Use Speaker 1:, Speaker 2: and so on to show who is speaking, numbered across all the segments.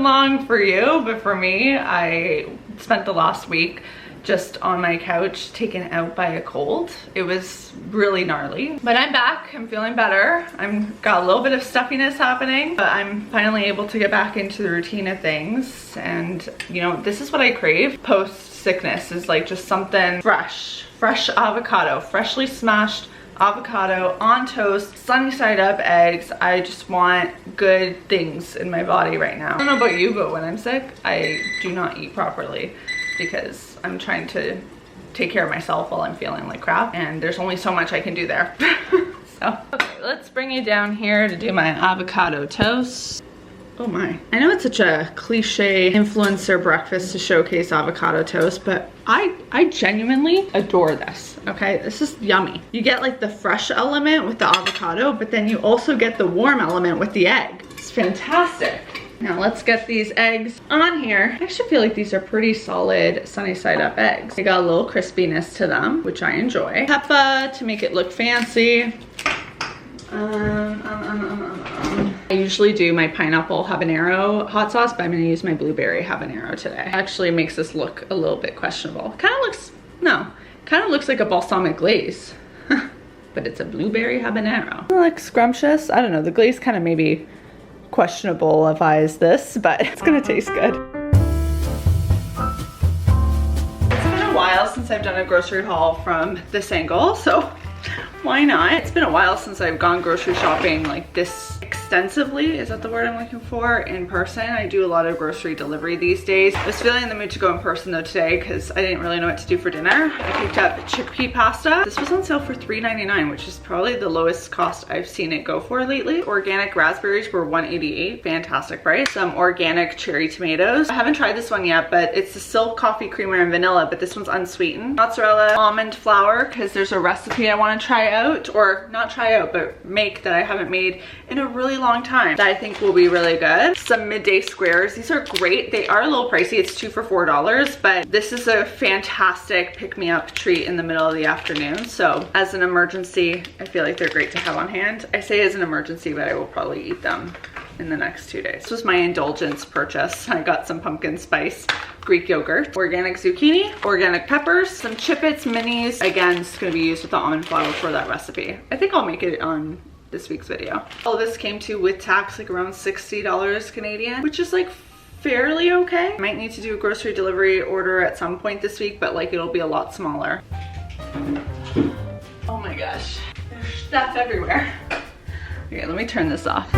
Speaker 1: been long for you, but for me, I spent the last week just on my couch taken out by a cold. It was really gnarly, but I'm back. I'm feeling better. I'm got a little bit of stuffiness happening, but I'm finally able to get back into the routine of things. And you know, this is what I crave post sickness, is like just something fresh avocado, freshly smashed avocado on toast, sunny side up eggs. I just want good things in my body right now. I don't know about you, but when I'm sick, I do not eat properly because I'm trying to take care of myself while I'm feeling like crap, and there's only so much I can do there. So, okay, let's bring you down here to do my avocado toast. Oh my. I know it's such a cliche influencer breakfast to showcase avocado toast, but I genuinely adore this, okay? This is yummy. You get like the fresh element with the avocado, but then you also get the warm element with the egg. It's fantastic. Now let's get these eggs on here. I actually feel like these are pretty solid sunny side up eggs. They got a little crispiness to them, which I enjoy. Pepper to make it look fancy. I usually do my pineapple habanero hot sauce, but I'm gonna use my blueberry habanero today. Actually makes this look a little bit questionable. Kind of looks like a balsamic glaze, but it's a blueberry habanero. Like scrumptious. I don't know, the glaze kind of maybe questionable-ifies this, but it's gonna taste good. It's been a while since I've done a grocery haul from this angle, so why not? It's been a while since I've gone grocery shopping like this extensively. Is that the word I'm looking for? In person. I do a lot of grocery delivery these days. I was feeling in the mood to go in person though today because I didn't really know what to do for dinner. I picked up chickpea pasta. This was on sale for $3.99, which is probably the lowest cost I've seen it go for lately. Organic raspberries were $1.88. Fantastic price. Some organic cherry tomatoes. I haven't tried this one yet, but it's the silk coffee creamer and vanilla, but this one's unsweetened. Mozzarella almond flour, because there's a recipe I want to try out, or not try out, but make, that I haven't made in a really long time that I think will be really good. Some midday squares. These are great. They are a little pricey. It's 2 for $4, but this is a fantastic pick-me-up treat in the middle of the afternoon. So as an emergency, I feel like they're great to have on hand. I say as an emergency, but I will probably eat them in the next 2 days. This was my indulgence purchase. I got some pumpkin spice Greek yogurt, organic zucchini, organic peppers, some Chippets minis. Again, it's gonna be used with the almond flour for that recipe. I think I'll make it on this week's video. All this came to, with tax, like around $60 Canadian, which is like fairly okay. I might need to do a grocery delivery order at some point this week, but like it'll be a lot smaller. Oh my gosh, there's stuff everywhere. Okay, let me turn this off.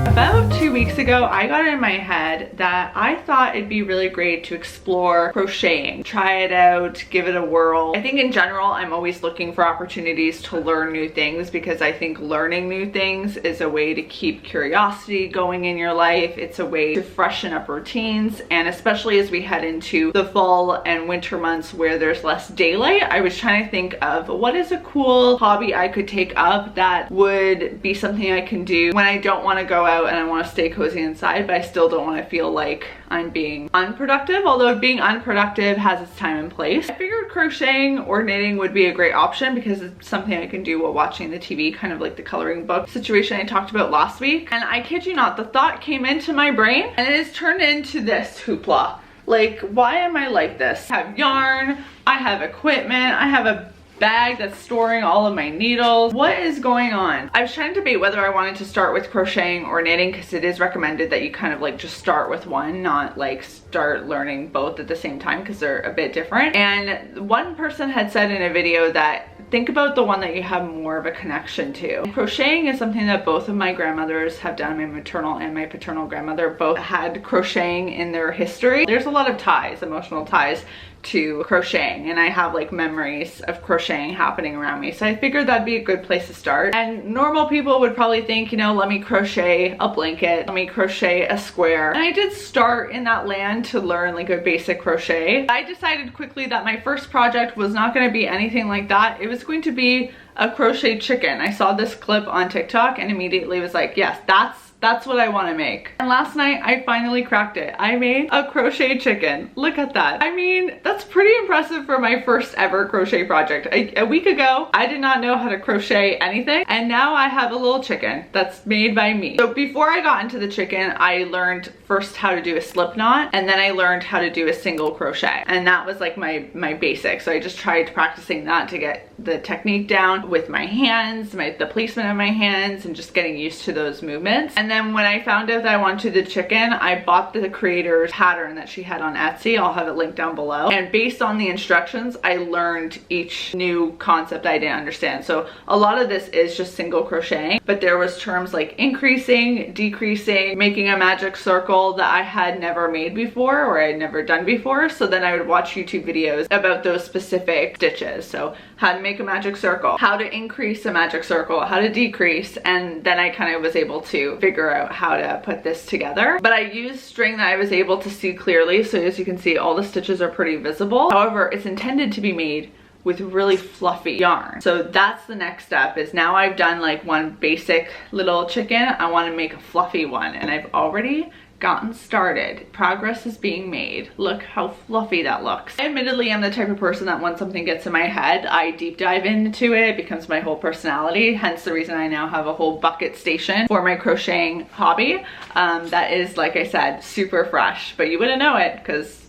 Speaker 1: About 2 weeks ago, I got it in my head that I thought it'd be really great to explore crocheting. Try it out, give it a whirl. I think in general, I'm always looking for opportunities to learn new things because I think learning new things is a way to keep curiosity going in your life. It's a way to freshen up routines, and especially as we head into the fall and winter months where there's less daylight, I was trying to think of what is a cool hobby I could take up that would be something I can do when I don't want to go out and I want to stay cozy inside, but I still don't want to feel like I'm being unproductive, although being unproductive has its time and place. I figured crocheting or knitting would be a great option because it's something I can do while watching the TV, kind of like the coloring book situation I talked about last week. And I kid you not, the thought came into my brain and it has turned into this hoopla. Like, why am I like this? I have yarn, I have equipment, I have a bag that's storing all of my needles. What is going on? I was trying to debate whether I wanted to start with crocheting or knitting because it is recommended that you kind of like just start with one, not like start learning both at the same time because they're a bit different. And one person had said in a video that think about the one that you have more of a connection to. Crocheting is something that both of my grandmothers have done. My maternal and my paternal grandmother both had crocheting in their history. There's a lot of ties, emotional ties to crocheting, and I have like memories of crocheting happening around me, so I figured that'd be a good place to start. And normal people would probably think, you know, let me crochet a blanket, let me crochet a square, and I did start in that land to learn like a basic crochet. I decided quickly that my first project was not going to be anything like that. It was going to be a crochet chicken. I saw this clip on TikTok and immediately was like, yes, That's what I want to make. And last night I finally cracked it. I made a crochet chicken. Look at that. I mean, that's pretty impressive for my first ever crochet project. A week ago, I did not know how to crochet anything, and now I have a little chicken that's made by me. So before I got into the chicken, I learned first how to do a slip knot, and then I learned how to do a single crochet, and that was like my basic. So I just tried practicing that to get the technique down with my hands, the placement of my hands, and just getting used to those movements. And then when I found out that I wanted the chicken, I bought the creator's pattern that she had on Etsy. I'll have it linked down below. And based on the instructions, I learned each new concept I didn't understand. So a lot of this is just single crocheting, but there was terms like increasing, decreasing, making a magic circle that I had never made before or I had never done before. So then I would watch YouTube videos about those specific stitches. So how to make a magic circle, how to increase a magic circle, how to decrease, and then I kind of was able to figure out how to put this together. But I used string that I was able to see clearly, so as you can see, all the stitches are pretty visible. However, it's intended to be made with really fluffy yarn. So that's the next step, is now I've done like one basic little chicken, I want to make a fluffy one, and I've already gotten started. Progress is being made. Look how fluffy that looks. I admittedly am the type of person that once something gets in my head, I deep dive into it. It becomes my whole personality. Hence the reason I now have a whole bucket station for my crocheting hobby. That is, like I said, super fresh, but you wouldn't know it because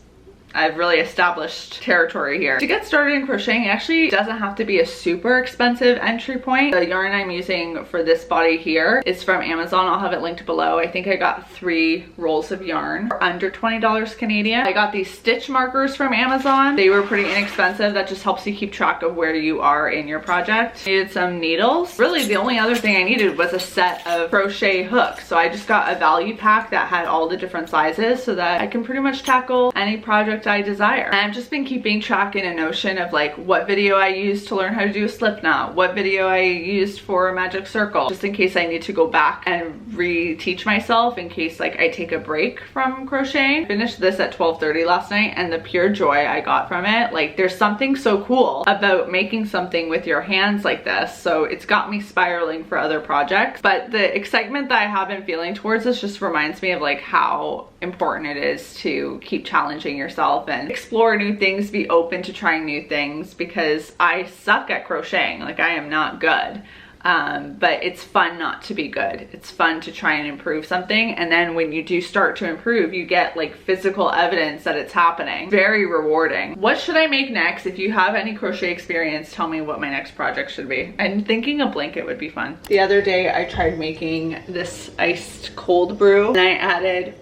Speaker 1: I've really established territory here. To get started in crocheting, it actually doesn't have to be a super expensive entry point. The yarn I'm using for this body here is from Amazon. I'll have it linked below. I think I got 3 rolls of yarn for under $20 Canadian. I got these stitch markers from Amazon. They were pretty inexpensive. That just helps you keep track of where you are in your project. Needed some needles. Really, the only other thing I needed was a set of crochet hooks. So I just got a value pack that had all the different sizes so that I can pretty much tackle any project I desire. And I've just been keeping track in a Notion of like what video I used to learn how to do a slip knot, what video I used for a magic circle, just in case I need to go back and re-teach myself in case like I take a break from crocheting. I finished this at 12:30 last night, and the pure joy I got from it, like there's something so cool about making something with your hands like this. So it's got me spiraling for other projects, but the excitement that I have been feeling towards this just reminds me of like how important it is to keep challenging yourself and explore new things, be open to trying new things, because I suck at crocheting. Like I am not good. But it's fun not to be good. It's fun to try and improve something, and then when you do start to improve, you get like physical evidence that it's happening. Very rewarding. What should I make next? If you have any crochet experience, tell me what my next project should be. I'm thinking a blanket would be fun. The other day I tried making this iced cold brew, and I added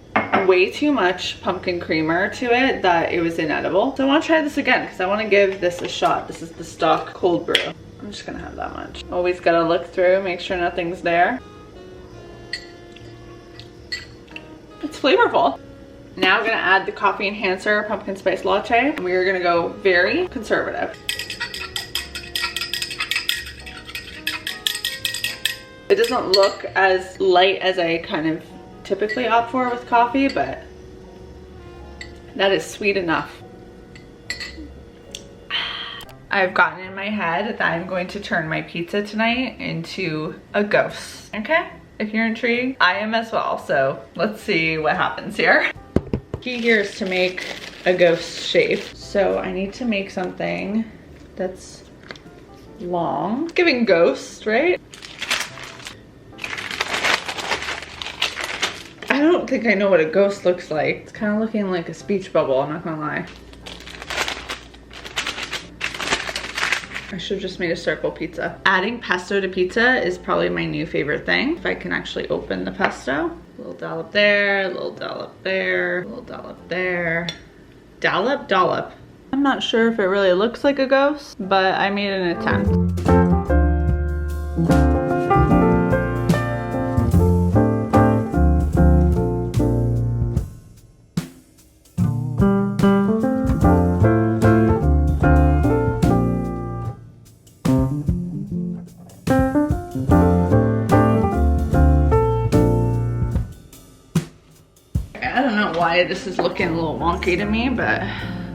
Speaker 1: way too much pumpkin creamer to it that it was inedible. So I want to try this again because I want to give this a shot. This is the stock cold brew. I'm just gonna have that much. Always gotta look through, make sure nothing's there. It's flavorful. Now I'm gonna add the coffee enhancer pumpkin spice latte, and we are gonna go very conservative. It doesn't look as light as I kind of typically opt for with coffee, but that is sweet enough. I've gotten in my head that I'm going to turn my pizza tonight into a ghost. Okay? If you're intrigued, I am as well. So let's see what happens here. Key here is to make a ghost shape. So I need to make something that's long. It's giving ghost, right? I don't think I know what a ghost looks like. It's kind of looking like a speech bubble, I'm not gonna lie. I should have just made a circle pizza. Adding pesto to pizza is probably my new favorite thing. If I can actually open the pesto. A little dollop there, a little dollop there, a little dollop there. Dollop, dollop. I'm not sure if it really looks like a ghost, but I made an attempt. This is looking a little wonky to me, but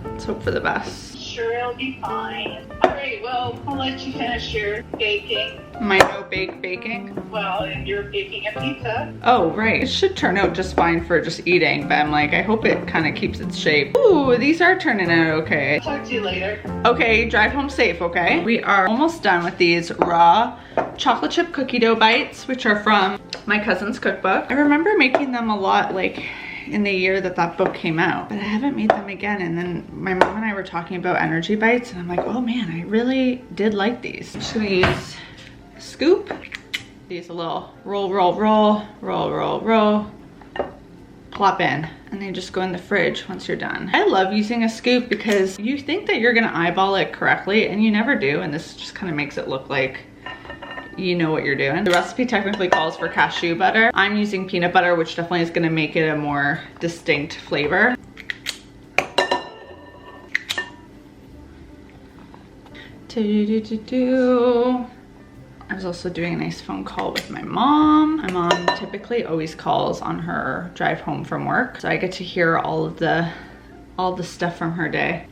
Speaker 1: let's hope for the best.
Speaker 2: Sure it'll be fine. All right, well, I'll let you finish your baking.
Speaker 1: My no-bake baking?
Speaker 2: Well, and you're baking a pizza.
Speaker 1: Oh, right. It should turn out just fine for just eating, but I'm like, I hope it kind of keeps its shape. Ooh, these are turning out okay.
Speaker 2: Talk to you later.
Speaker 1: Okay, drive home safe, okay? We are almost done with these raw chocolate chip cookie dough bites, which are from my cousin's cookbook. I remember making them a lot, like, in the year that that book came out, but I haven't made them again. And then my mom and I were talking about energy bites, and I'm like, oh man, I really did like these. I'm just gonna use a scoop. Use a little roll, roll, roll, roll, roll, roll, plop in, and then just go in the fridge once you're done. I love using a scoop because you think that you're gonna eyeball it correctly, and you never do, and this just kind of makes it look like you know what you're doing. The recipe technically calls for cashew butter. I'm using peanut butter, which definitely is gonna make it a more distinct flavor. I was also doing a nice phone call with my mom. My mom typically always calls on her drive home from work, so I get to hear all the stuff from her day.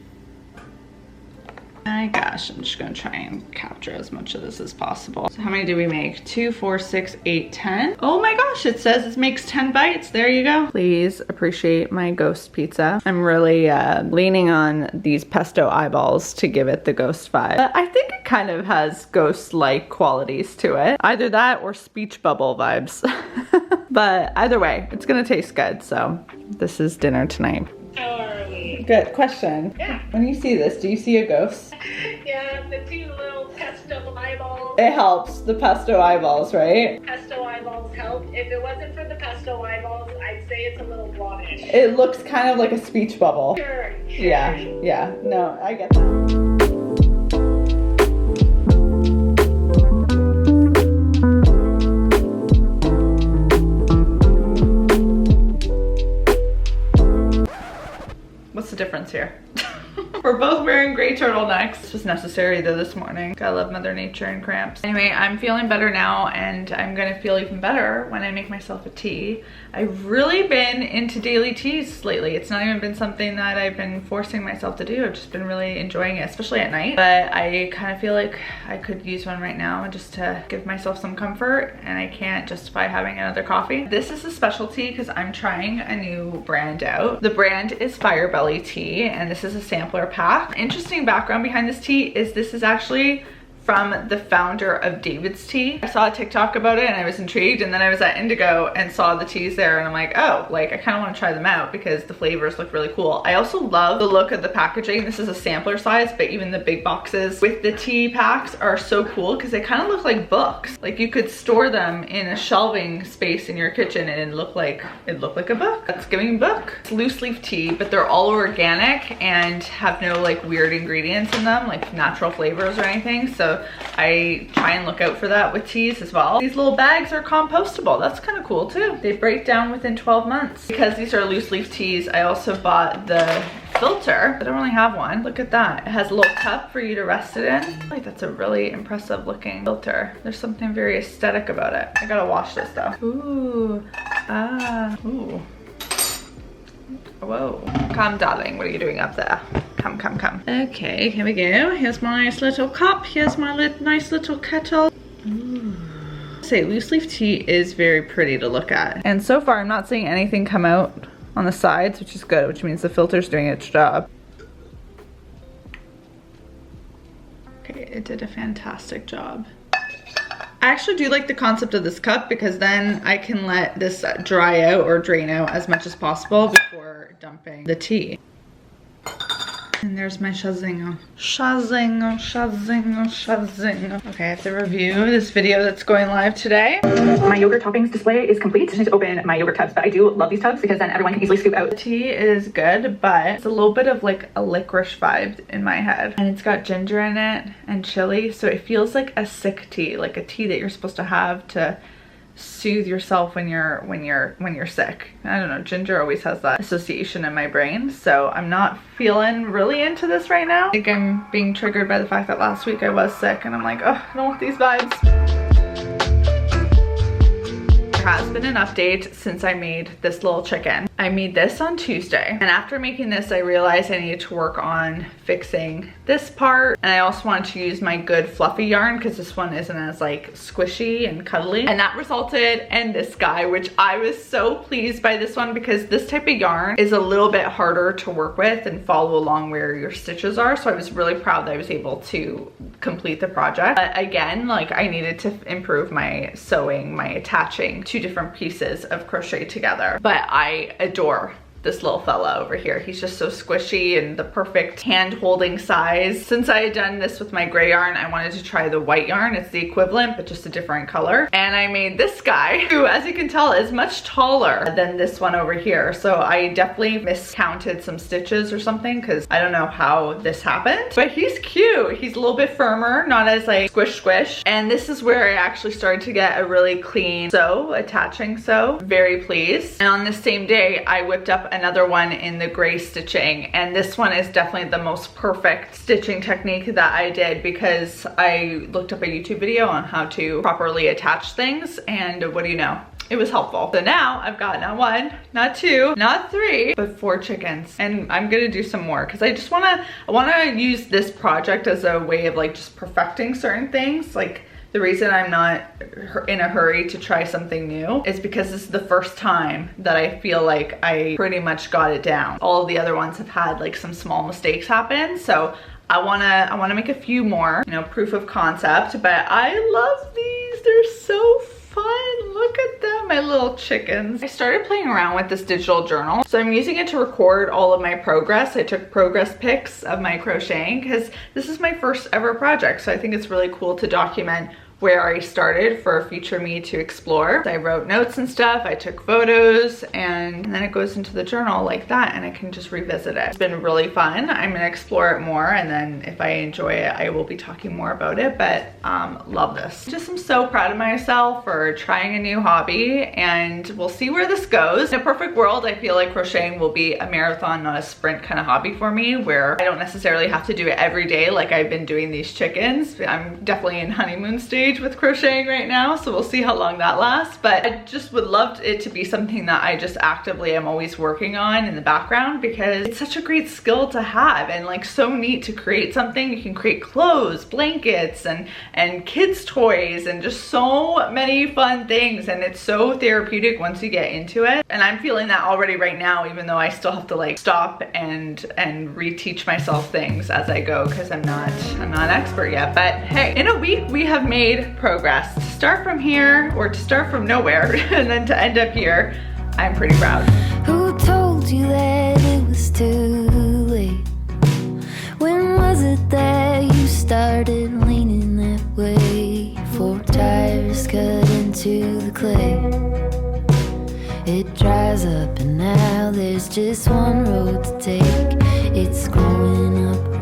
Speaker 1: My gosh, I'm just gonna try and capture as much of this as possible. So how many did we make? 2, 4, 6, 8, 10. Oh my gosh, it says it makes 10 bites. There you go. Please appreciate my ghost pizza. I'm really leaning on these pesto eyeballs to give it the ghost vibe. But I think it kind of has ghost-like qualities to it. Either that or speech bubble vibes. But either way, it's gonna taste good. So this is dinner tonight.
Speaker 2: How are we?
Speaker 1: Good question.
Speaker 2: Yeah.
Speaker 1: When you see this, do you see a ghost?
Speaker 2: Yeah, the 2 little pesto eyeballs.
Speaker 1: It helps, the pesto eyeballs, right?
Speaker 2: Pesto eyeballs helped. If it wasn't for the pesto eyeballs, I'd say it's a little blondish.
Speaker 1: It looks kind of like a speech bubble.
Speaker 2: Sure.
Speaker 1: Yeah, no, I get that. What's the difference here? We're both wearing gray turtlenecks. This was necessary though this morning. Gotta love Mother Nature and cramps. Anyway, I'm feeling better now, and I'm gonna feel even better when I make myself a tea. I've really been into daily teas lately. It's not even been something that I've been forcing myself to do. I've just been really enjoying it, especially at night. But I kind of feel like I could use one right now just to give myself some comfort, and I can't justify having another coffee. This is a specialty because I'm trying a new brand out. The brand is Fire Belly Tea, and this is a sampler pack. Interesting background behind this tea is this is actually from the founder of David's Tea. I saw a TikTok about it and I was intrigued, and then I was at Indigo and saw the teas there, and I'm like, oh, like I kind of want to try them out because the flavors look really cool. I also love the look of the packaging. This is a sampler size, but even the big boxes with the tea packs are so cool because they kind of look like books. Like you could store them in a shelving space in your kitchen and it looked like a book. That's giving book. It's loose leaf tea, but they're all organic and have no like weird ingredients in them, like natural flavors or anything. So I try and look out for that with teas as well. These little bags are compostable. That's kind of cool too. They break down within 12 months. Because these are loose leaf teas, I also bought the filter. I don't really have one. Look at that. It has a little cup for you to rest it in. Like that's a really impressive looking filter. There's something very aesthetic about it. I gotta wash this though. Ooh, ooh. Whoa. Come, darling, what are you doing up there? Come, come, come. Okay, here we go. Here's my nice little cup. Here's my nice little kettle. Ooh. Say, loose leaf tea is very pretty to look at. And so far, I'm not seeing anything come out on the sides, which is good, which means the filter's doing its job. Okay, it did a fantastic job. I actually do like the concept of this cup because then I can let this dry out or drain out as much as possible before dumping the tea. And there's my shazingo. Shazingo, shazingo, shazingo. Okay, I have to review this video that's going live today. My yogurt toppings display is complete. I just need to open my yogurt tubs, but I do love these tubs because then everyone can easily scoop out. The tea is good, but it's a little bit of like a licorice vibe in my head. And it's got ginger in it and chili, so it feels like a sick tea, like a tea that you're supposed to have to soothe yourself when you're sick. I don't know, ginger always has that association in my brain, so I'm not feeling really into this right now. I think I'm being triggered by the fact that last week I was sick and I'm like, oh, I don't want these vibes. There has been an update since I made this little chicken. I made this on Tuesday, and after making this I realized I needed to work on fixing this part, and I also wanted to use my good fluffy yarn because this one isn't as like squishy and cuddly, and that resulted in this guy, which I was so pleased by this one because this type of yarn is a little bit harder to work with and follow along where your stitches are, so I was really proud that I was able to complete the project. But again, like I needed to improve my sewing, my attaching two different pieces of crochet together, but I adore this little fella over here. He's just so squishy and the perfect hand holding size. Since I had done this with my gray yarn, I wanted to try the white yarn. It's the equivalent, but just a different color. And I made this guy, who, as you can tell, is much taller than this one over here. So I definitely miscounted some stitches or something because I don't know how this happened, but he's cute. He's a little bit firmer, not as like squish. And this is where I actually started to get a really clean sew, attaching sew. Very pleased. And on the same day, I whipped up another one in the gray stitching, and this one is definitely the most perfect stitching technique that I did because I looked up a YouTube video on how to properly attach things, and what do you know? It was helpful. So now I've got not one, not two, not three, but 4 chickens. And I'm gonna do some more because I wanna use this project as a way of like just perfecting certain things. Like, the reason I'm not in a hurry to try something new is because this is the first time that I feel like I pretty much got it down. All of the other ones have had like some small mistakes happen, so I wanna make a few more, you know, proof of concept. But I love these, they're so fun. Look at them, my little chickens. I started playing around with this digital journal, so I'm using it to record all of my progress. I took progress pics of my crocheting because this is my first ever project, so I think it's really cool to document where I started for future me to explore. I wrote notes and stuff, I took photos, and then it goes into the journal like that, and I can just revisit it. It's been really fun. I'm gonna explore it more, and then if I enjoy it, I will be talking more about it, but love this. Just am so proud of myself for trying a new hobby, and we'll see where this goes. In a perfect world, I feel like crocheting will be a marathon, not a sprint kind of hobby for me, where I don't necessarily have to do it every day like I've been doing these chickens. I'm definitely in honeymoon stage with crocheting right now, so we'll see how long that lasts. But I just would love it to be something that I just actively am always working on in the background because it's such a great skill to have, and like so neat to create something. You can create clothes, blankets, and kids toys, and just so many fun things, and it's so therapeutic once you get into it. And I'm feeling that already right now, even though I still have to like stop and reteach myself things as I go because I'm not an expert yet. But hey, in a week we have made progress. To start from here, or to start from nowhere and then to end up here, I'm pretty proud.
Speaker 3: Who told you that it was too late? When was it that you started leaning that way? 4 tires cut into the clay. It dries up and now there's just one road to take. It's growing up